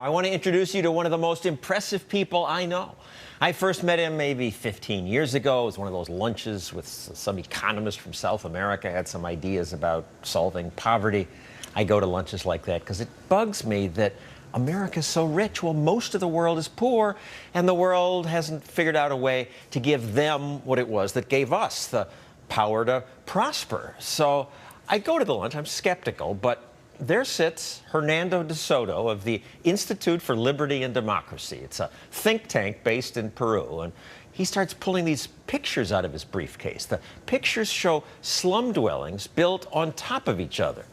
I want to introduce you to one of the most impressive people I know. I first met him maybe 15 years ago. It was one of those lunches with some economist from South America, had some ideas about solving poverty. I go to lunches like that because it bugs me that America's so rich. Well, most of the world is poor, and the world hasn't figured out a way to give them what it was that gave us the power to prosper. So I go to the lunch. I'm skeptical, but there sits Hernando de Soto of the Institute for Liberty and Democracy. It's a think tank based in Peru, and he starts pulling these pictures out of his briefcase. The pictures show slum dwellings built on top of each other,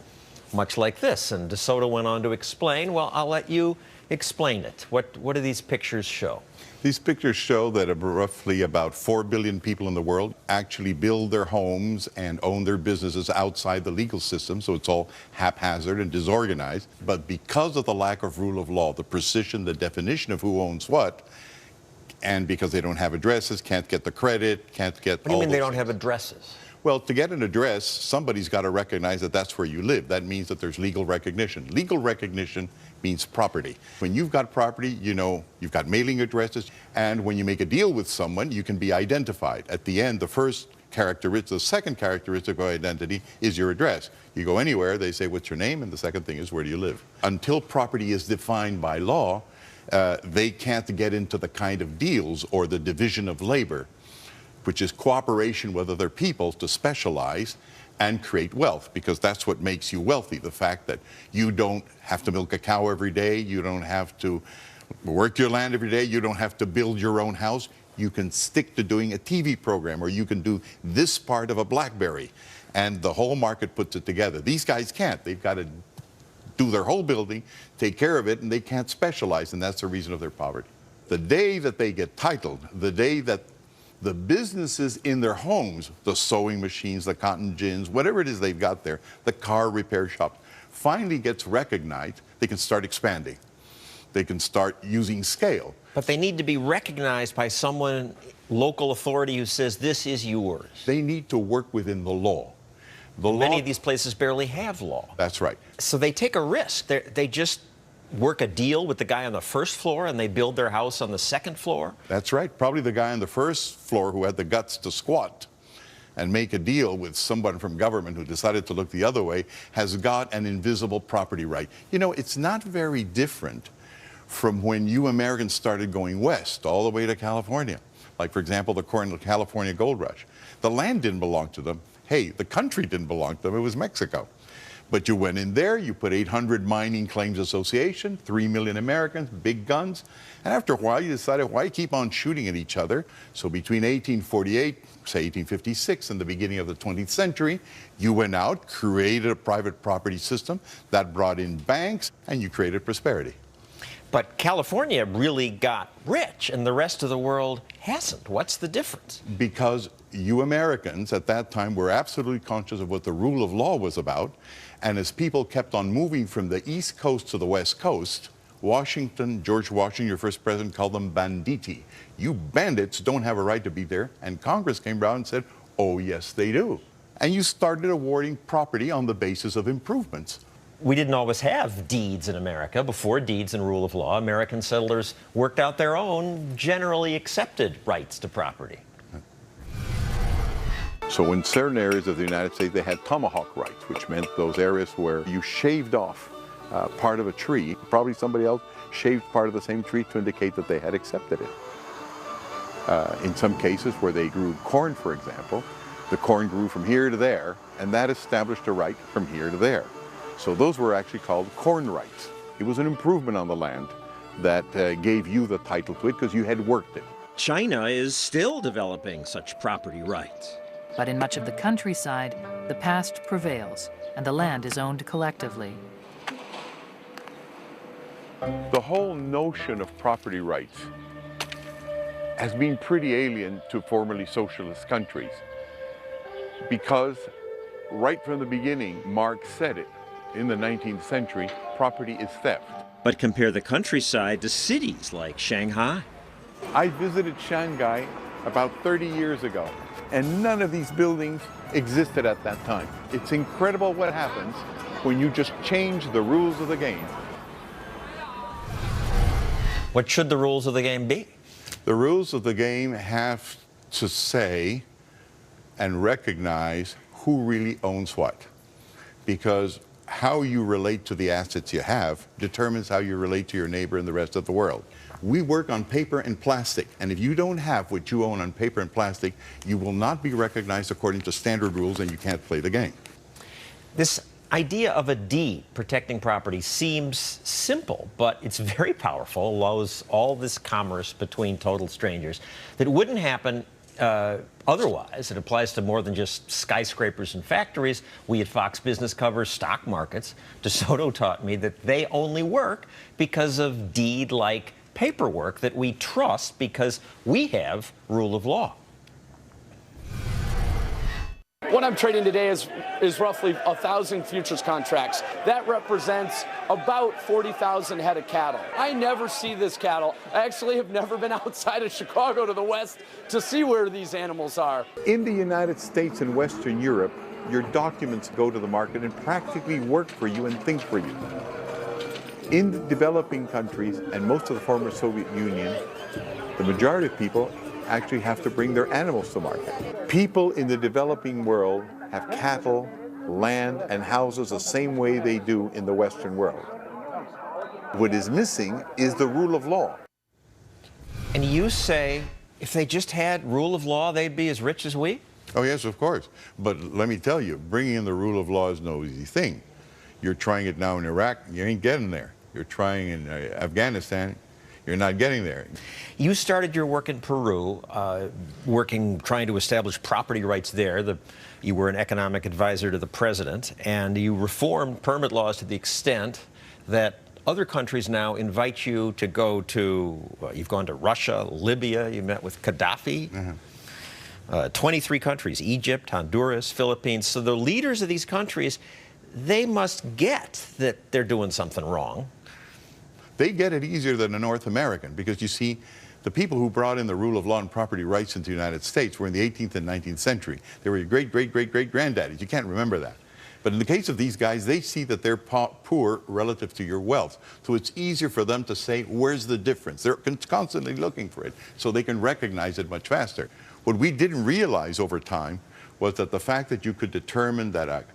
much like this. And de Soto went on to explain, well, I'll let you explain it. What do these pictures show? These pictures show that roughly about 4 billion people in the world actually build their homes and own their businesses outside the legal system, so it's all haphazard and disorganized. But because of the lack of rule of law, the precision, the definition of who owns what, and because they don't have addresses, can't get the credit, can't get What do you mean they don't have addresses? Well, to get an address, somebody's got to recognize that that's where you live. That means that there's legal recognition. Legal recognition means property. When you've got property, you know you've got mailing addresses, and when you make a deal with someone, you can be identified. At the end, the second characteristic of identity is your address. You go anywhere, they say, what's your name? And the second thing is, where do you live? Until property is defined by law, they can't get into the kind of deals or the division of labor, which is cooperation with other people to specialize and create wealth, because that's what makes you wealthy. The fact that you don't have to milk a cow every day, you don't have to work your land every day, you don't have to build your own house. You can stick to doing a TV program, or you can do this part of a BlackBerry, and the whole market puts it together. These guys can't. They've got to do their whole building, take care of it, and they can't specialize, and that's the reason of their poverty. The day that they get titled, the day that the businesses in their homes, the sewing machines, the cotton gins, whatever it is they've got there, the car repair shop, finally gets recognized, they can start expanding. They can start using scale. But they need to be recognized by someone, local authority, who says this is yours. They need to work within the law. Many of these places barely have law. That's right. So they take a risk. They just work a deal with the guy on the first floor, and they build their house on the second floor? That's right. Probably the guy on the first floor who had the guts to squat and make a deal with someone from government who decided to look the other way has got an invisible property right. You know, it's not very different from when you Americans started going west all the way to California. Like, for example, the California gold rush. The land didn't belong to them. Hey, the country didn't belong to them. It was Mexico. But you went in there, you put 800 mining claims association, 3 million Americans, big guns, and after a while you decided, why keep on shooting at each other? So between 1848, say 1856, and the beginning of the 20th century, you went out, created a private property system that brought in banks, and you created prosperity. But California really got rich, and the rest of the world hasn't. What's the difference? Because you Americans at that time were absolutely conscious of what the rule of law was about, and as people kept on moving from the East Coast to the West Coast, George Washington, your first president, called them banditti. You bandits don't have a right to be there, and Congress came around and said, oh yes they do. And you started awarding property on the basis of improvements. We didn't always have deeds in America. Before deeds and rule of law, American settlers worked out their own generally accepted rights to property. So in certain areas of the United States, they had tomahawk rights, which meant those areas where you shaved off part of a tree, probably somebody else shaved part of the same tree to indicate that they had accepted it. In some cases where they grew corn, for example, the corn grew from here to there, and that established a right from here to there. So those were actually called corn rights. It was an improvement on the land that gave you the title to it because you had worked it. China is still developing such property rights. But in much of the countryside, the past prevails, and the land is owned collectively. The whole notion of property rights has been pretty alien to formerly socialist countries, because right from the beginning, Marx said it. In the 19th century, property is theft. But compare the countryside to cities like Shanghai. I visited Shanghai about 30 years ago, and none of these buildings existed at that time. It's incredible what happens when you just change the rules of the game. What should the rules of the game be? The rules of the game have to say and recognize who really owns what. Because how you relate to the assets you have determines how you relate to your neighbor and the rest of the world. We work on paper and plastic, and if you don't have what you own on paper and plastic, you will not be recognized according to standard rules and you can't play the game. This idea of a deed protecting property seems simple, but it's very powerful, allows all this commerce between total strangers that wouldn't happen otherwise. It applies to more than just skyscrapers and factories. We at Fox Business cover stock markets. De Soto taught me that they only work because of deed-like paperwork that we trust because we have rule of law. What I'm trading today is roughly 1,000 futures contracts. That represents about 40,000 head of cattle. I never see this cattle. I actually have never been outside of Chicago to the west to see where these animals are. In the United States and Western Europe, your documents go to the market and practically work for you and think for you. In the developing countries and most of the former Soviet Union, the majority of people actually have to bring their animals to market. People in the developing world have cattle, land, and houses the same way they do in the Western world. What is missing is the rule of law. And you say if they just had rule of law, they'd be as rich as we? Oh, yes, of course. But let me tell you, bringing in the rule of law is no easy thing. You're trying it now in Iraq, you ain't getting there. You're trying in Afghanistan, you're not getting there. You started your work in Peru, trying to establish property rights there. You were an economic advisor to the president, and you reformed permit laws to the extent that other countries now invite you to go to, you've gone to Russia, Libya, you met with Gaddafi. 23 countries, Egypt, Honduras, Philippines. So the leaders of these countries, they must get that they're doing something wrong. They get it easier than a North American because, you see, the people who brought in the rule of law and property rights into the United States were in the 18th and 19th century. They were your great-great-great-great-granddaddies. You can't remember that. But in the case of these guys, they see that they're poor relative to your wealth. So it's easier for them to say, where's the difference? They're constantly looking for it so they can recognize it much faster. What we didn't realize over time was that the fact that you could determine that a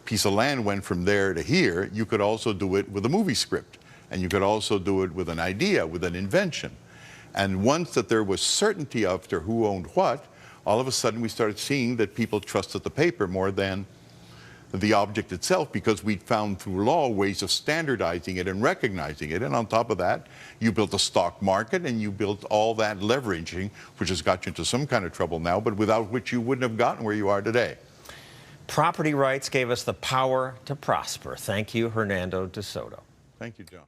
piece of land went from there to here, you could also do it with a movie script. And you could also do it with an idea, with an invention. And once that there was certainty after who owned what, all of a sudden we started seeing that people trusted the paper more than the object itself, because we'd found through law ways of standardizing it and recognizing it. And on top of that, you built a stock market and you built all that leveraging, which has got you into some kind of trouble now, but without which you wouldn't have gotten where you are today. Property rights gave us the power to prosper. Thank you, Hernando de Soto. Thank you, John.